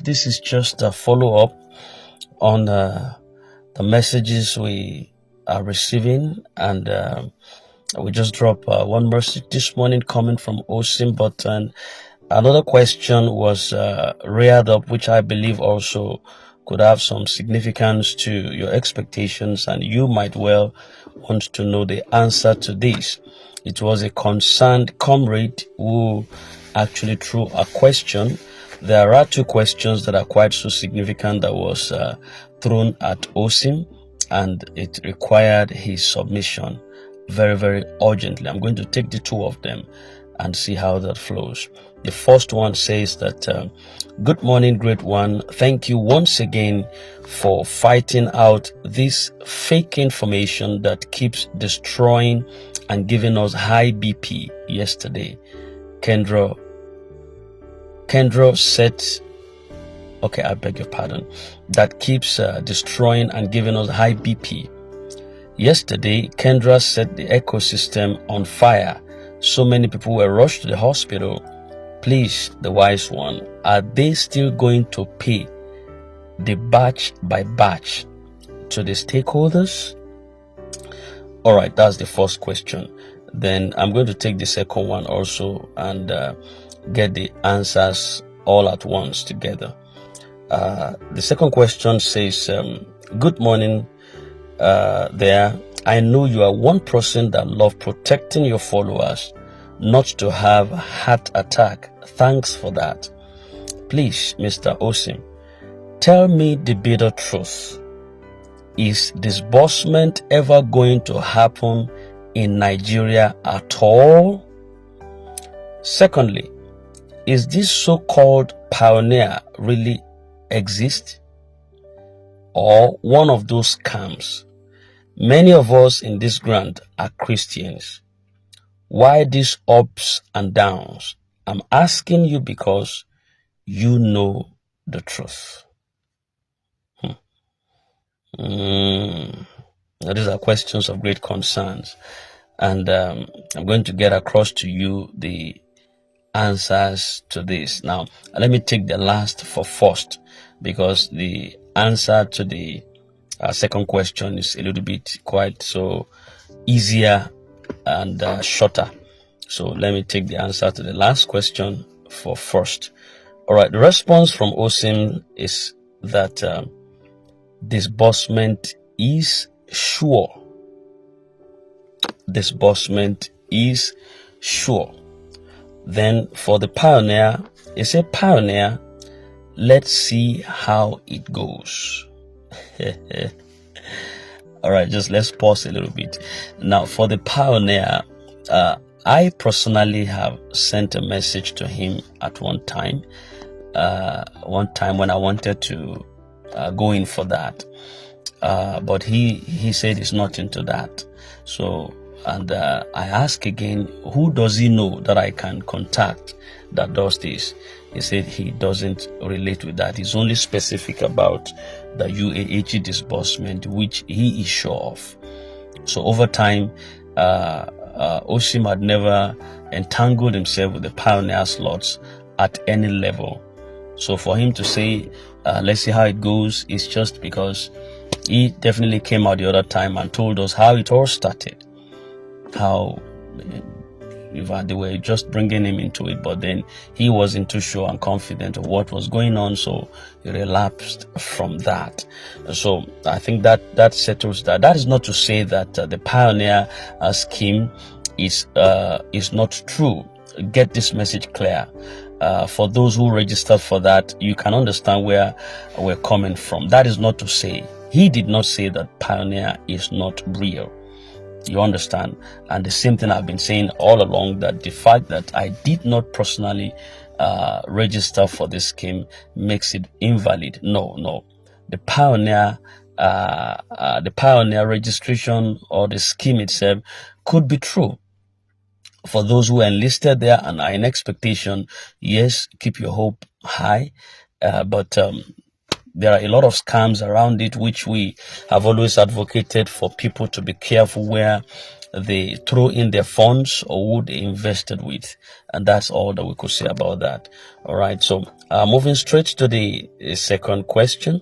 This is just a follow-up on the messages we are receiving, and we just dropped one message this morning coming from Osim, but another question was reared up, which I believe also could have some significance to your expectations, and you might well want to know the answer to this. It was a concerned comrade who actually threw a question. There are two questions that are quite so significant that was thrown at Osim, and it required his submission very, very urgently. I'm going to take the two of them and see how that flows. The first one says that, good morning, great one. Thank you once again for fighting out this fake information that keeps destroying and giving us high BP yesterday. Kendra said, okay, I beg your pardon, that keeps destroying and giving us high BP. Yesterday, Kendra set the ecosystem on fire. So many people were rushed to the hospital. Please, the wise one, are they still going to pay the batch by batch to the stakeholders? All right, that's the first question. Then I'm going to take the second one also and get the answers all at once together. The second question says, good morning there. I know you are one person that loves protecting your followers, not to have heart attack. Thanks for that. Please, Mr. Osim, tell me the bitter truth. Is disbursement ever going to happen in Nigeria at all? Secondly, is this so-called pioneer really exist, or one of those scams? Many of us in this grant are Christians. Why these ups and downs? I'm asking you because you know the truth. These are questions of great concerns, and I'm going to get across to you the answers to this. Now, let me take the last for first, because the answer to the second question is a little bit quite so easier and shorter. So let me take the answer to the last question for first. All right, the response from Osim is that disbursement is sure. Disbursement is sure. Then for the pioneer, it's a pioneer. Let's see how it goes. All right, just let's pause a little bit. Now, for the pioneer, I personally have sent a message to him at one time when I wanted to go in for that, but he said he's not into that. So, and I asked again, who does he know that I can contact that does this? He said he doesn't relate with that. He's only specific about the UAHE disbursement, which he is sure of. So over time, Osim had never entangled himself with the pioneer slots at any level. So for him to say, let's see how it goes, is just because he definitely came out the other time and told us how it all started. How they were just bringing him into it, but then he wasn't too sure and confident of what was going on, so he relapsed from that. So I think that settles that. That is not to say that the pioneer scheme is not true. Get this message clear. For those who registered for that, you can understand where we're coming from. That is not to say, he did not say that pioneer is not real. You understand? And the same thing I've been saying all along, that the fact that I did not personally register for this scheme makes it invalid. No. The pioneer registration or the scheme itself could be true. For those who are enlisted there and are in expectation, yes, keep your hope high. But there are a lot of scams around it, which we have always advocated for people to be careful where they throw in their funds or who they invested with. And that's all that we could say about that. All right. So moving straight to the second question,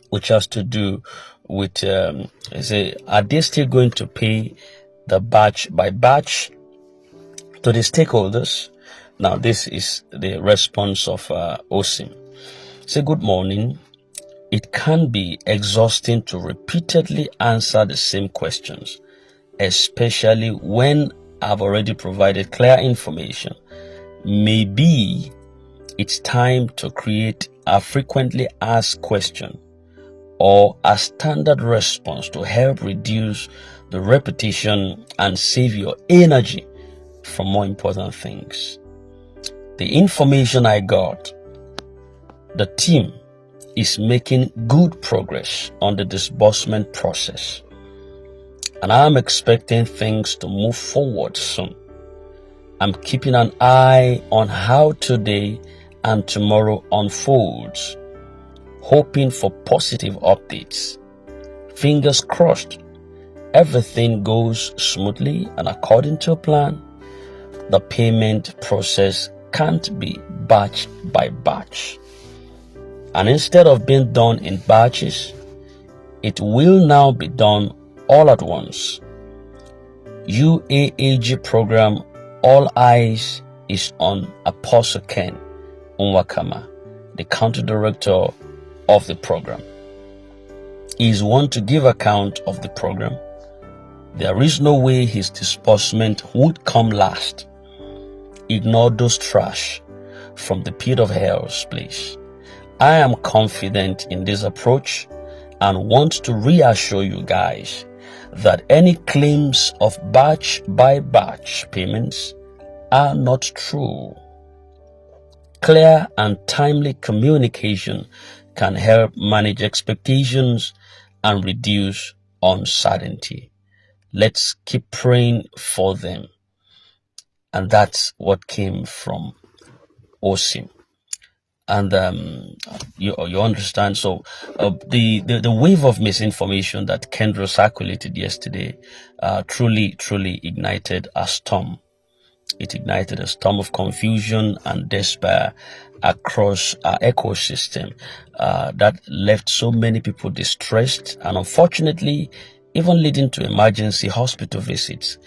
which has to do with, are they still going to pay the batch by batch to the stakeholders? Now, this is the response of OSIM. Say, good morning. It can be exhausting to repeatedly answer the same questions, especially when I've already provided clear information. Maybe it's time to create a frequently asked question or a standard response to help reduce the repetition and save your energy from more important things. The information I got, the team is making good progress on the disbursement process, and I'm expecting things to move forward soon. I'm keeping an eye on how today and tomorrow unfolds, hoping for positive updates. Fingers crossed, everything goes smoothly and according to plan. The payment process can't be batch by batch. And instead of being done in batches, it will now be done all at once. UAAG program, all eyes is on Apostle Ken Unwakama, the country director of the program. He is one to give account of the program. There is no way his disbursement would come last. Ignore those trash from the pit of hell's place. I am confident in this approach and want to reassure you guys that any claims of batch by batch payments are not true. Clear and timely communication can help manage expectations and reduce uncertainty. Let's keep praying for them. And that's what came from OSIM. And you understand. So the wave of misinformation that Kendra circulated yesterday truly ignited a storm. It ignited a storm of confusion and despair across our ecosystem that left so many people distressed and unfortunately even leading to emergency hospital visits.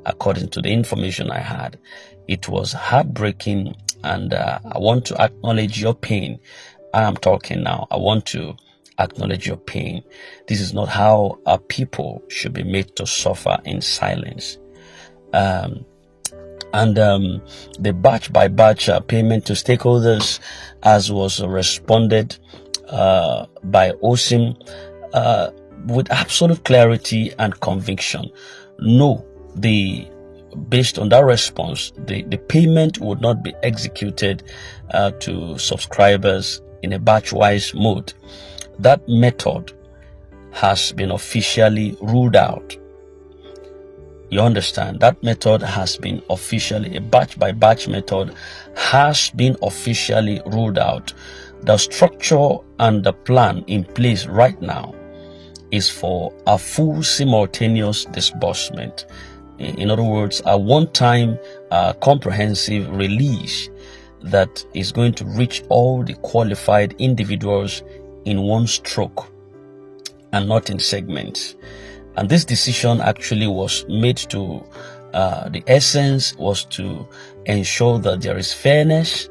According to the information I had, it was heartbreaking, and I want to acknowledge your pain. I am talking now. I want to acknowledge your pain. This is not how our people should be made to suffer in silence. The batch by batch payment to stakeholders, as was responded by OSIM with absolute clarity and conviction. No, based on that response, the payment would not be executed to subscribers in a batch-wise mode. That method has been officially ruled out. You understand? That method has been officially, a batch-by-batch method has been officially ruled out. The structure and the plan in place right now is for a full simultaneous disbursement. In other words, a one-time comprehensive release that is going to reach all the qualified individuals in one stroke and not in segments. And this decision actually was made to, the essence was to ensure that there is fairness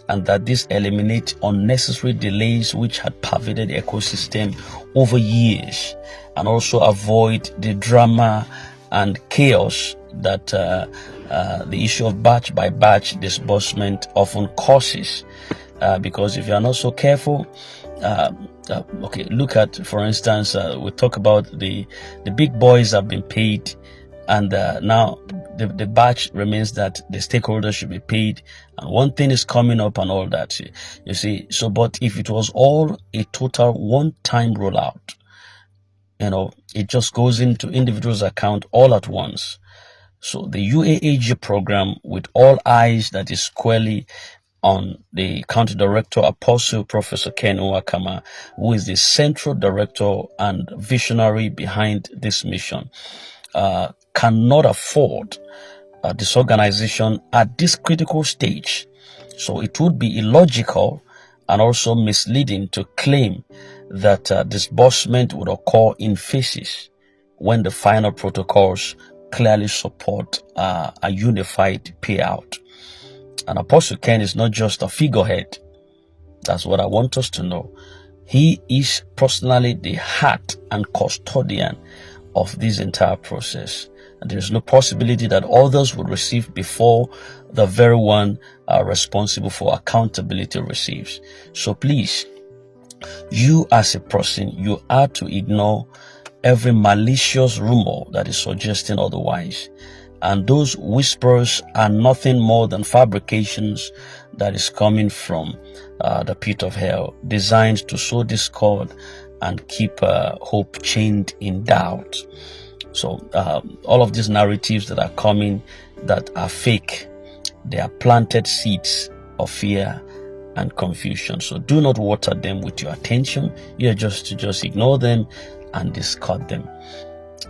and that this eliminates unnecessary delays which had pervaded the ecosystem over years, and also avoid the drama and chaos that the issue of batch by batch disbursement often causes. Because if you are not so careful, okay, look at, for instance, we talk about the big boys have been paid, and now the batch remains that the stakeholders should be paid, and one thing is coming up and all that. You see, so but if it was all a total one-time rollout, it just goes into individuals' account all at once. So the UAAG program, with all eyes that is squarely on the country director, Apostle Professor Ken Unwakama, who is the central director and visionary behind this mission. cannot afford disorganization at this critical stage. So it would be illogical and also misleading to claim that disbursement would occur in phases when the final protocols clearly support a unified payout. And Apostle Ken is not just a figurehead. That's what I want us to know. He is personally the heart and custodian of this entire process. And there is no possibility that others would receive before the very one responsible for accountability receives. So please, you as a person, you are to ignore every malicious rumor that is suggesting otherwise. And those whispers are nothing more than fabrications that is coming from the pit of hell, designed to sow discord and keep hope chained in doubt. So all of these narratives that are coming that are fake, they are planted seeds of fear and confusion. So do not water them with your attention. You are just to ignore them and discard them.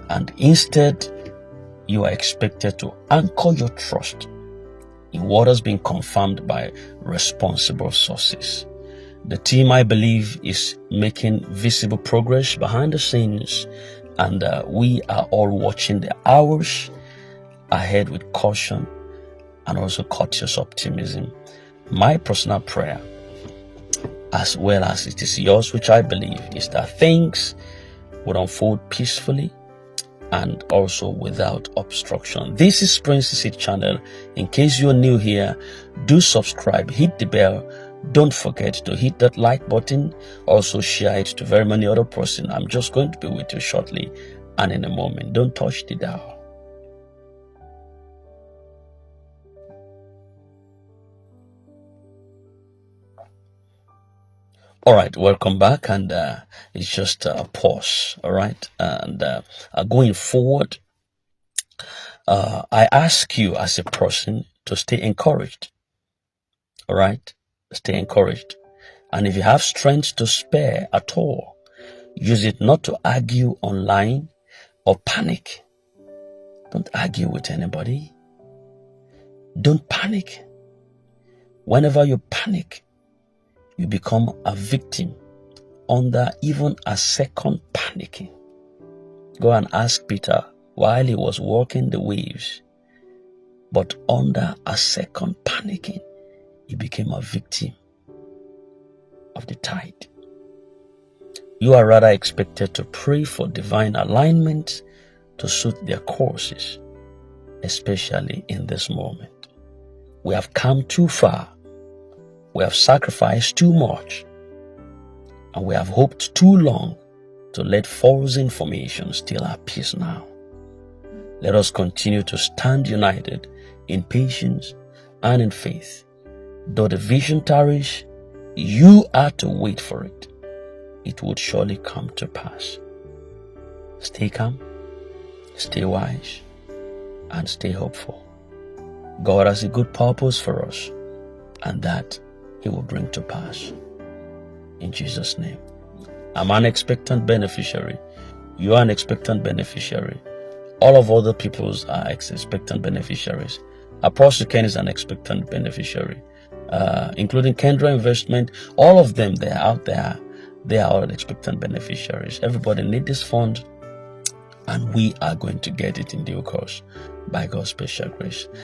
And instead, you are expected to anchor your trust in what has been confirmed by responsible sources. The team, I believe, is making visible progress behind the scenes, and we are all watching the hours ahead with caution and also cautious optimism. My personal prayer, as well as it is yours, which I believe, is that things would unfold peacefully and also without obstruction. This is Prince's Seed Channel. In case you're new here, do subscribe, hit the bell. Don't forget to hit that like button. Also share it to very many other persons. I'm just going to be with you shortly and in a moment. Don't touch the dial. All right, welcome back, and it's just a pause. All right, and going forward, I ask you as a person to stay encouraged. All right, stay encouraged, and if you have strength to spare at all, use it not to argue online or panic. Don't argue with anybody. Don't panic. Whenever you panic, you become a victim under even a second panicking. Go and ask Peter while he was walking the waves, but under a second panicking, he became a victim of the tide. You are rather expected to pray for divine alignment to suit their courses, especially in this moment. We have come too far. We have sacrificed too much, and we have hoped too long to let false information steal our peace now. Let us continue to stand united in patience and in faith. Though the vision tarries, you are to wait for it. It would surely come to pass. Stay calm, stay wise, and stay hopeful. God has a good purpose for us, and that He will bring to pass. In Jesus' name. I'm an expectant beneficiary. You are an expectant beneficiary. All of other peoples are expectant beneficiaries. Apostle Ken is an expectant beneficiary, including Kendra Investment. All of them, they are out there. They are all expectant beneficiaries. Everybody needs this fund, and we are going to get it in due course by God's special grace.